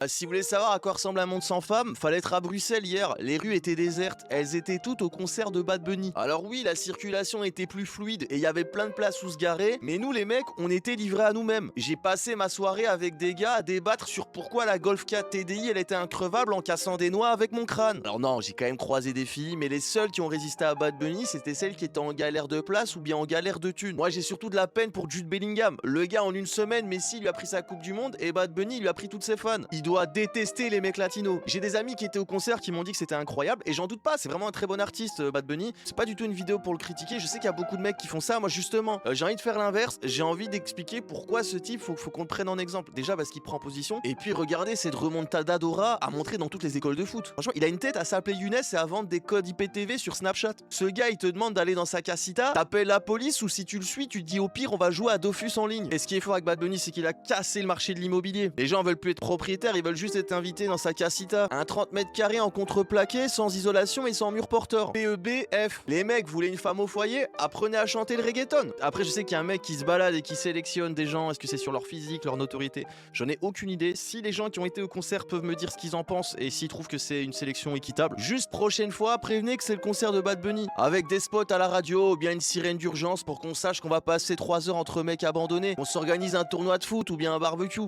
Ah, si vous voulez savoir à quoi ressemble un monde sans femmes, fallait être à Bruxelles hier. Les rues étaient désertes, elles étaient toutes au concert de Bad Bunny. Alors oui, la circulation était plus fluide et il y avait plein de places où se garer, mais nous les mecs, on était livrés à nous-mêmes. J'ai passé ma soirée avec des gars à débattre sur pourquoi la Golf 4 TDI elle était increvable en cassant des noix avec mon crâne. Alors non, j'ai quand même croisé des filles, mais les seules qui ont résisté à Bad Bunny, c'était celles qui étaient en galère de place ou bien en galère de thunes. Moi j'ai surtout de la peine pour Jude Bellingham. Le gars en une semaine, Messi lui a pris sa Coupe du Monde et Bad Bunny lui a pris toutes ses fans. Il doit détester les mecs latinos. J'ai des amis qui étaient au concert qui m'ont dit que c'était incroyable et j'en doute pas, c'est vraiment un très bon artiste Bad Bunny. C'est pas du tout une vidéo pour le critiquer, je sais qu'il y a beaucoup de mecs qui font ça. Moi justement, j'ai envie de faire l'inverse, j'ai envie d'expliquer pourquoi ce type faut qu'on le prenne en exemple. Déjà parce qu'il prend position et puis regardez cette remontada d'Aura à montrer dans toutes les écoles de foot. Franchement, il a une tête à s'appeler Younes et à vendre des codes IPTV sur Snapchat. Ce gars, il te demande d'aller dans sa casita, t'appelles la police ou si tu le suis, tu te dis au pire on va jouer à Dofus en ligne. Et ce qui est fort avec Bad Bunny, c'est qu'il a cassé le marché de l'immobilier. Les gens veulent plus être propriétaires, ils veulent juste être invités dans sa casita. Un 30 mètres carrés en contreplaqué, sans isolation et sans mur porteur. PEBF. Les mecs voulaient une femme au foyer, apprenez à chanter le reggaeton. Après, je sais qu'il y a un mec qui se balade et qui sélectionne des gens. Est-ce que c'est sur leur physique, leur notoriété? J'en ai aucune idée. Si les gens qui ont été au concert peuvent me dire ce qu'ils en pensent et s'ils trouvent que c'est une sélection équitable, juste prochaine fois, prévenez que c'est le concert de Bad Bunny. Avec des spots à la radio ou bien une sirène d'urgence pour qu'on sache qu'on va passer 3 heures entre mecs abandonnés. On s'organise un tournoi de foot ou bien un barbecue.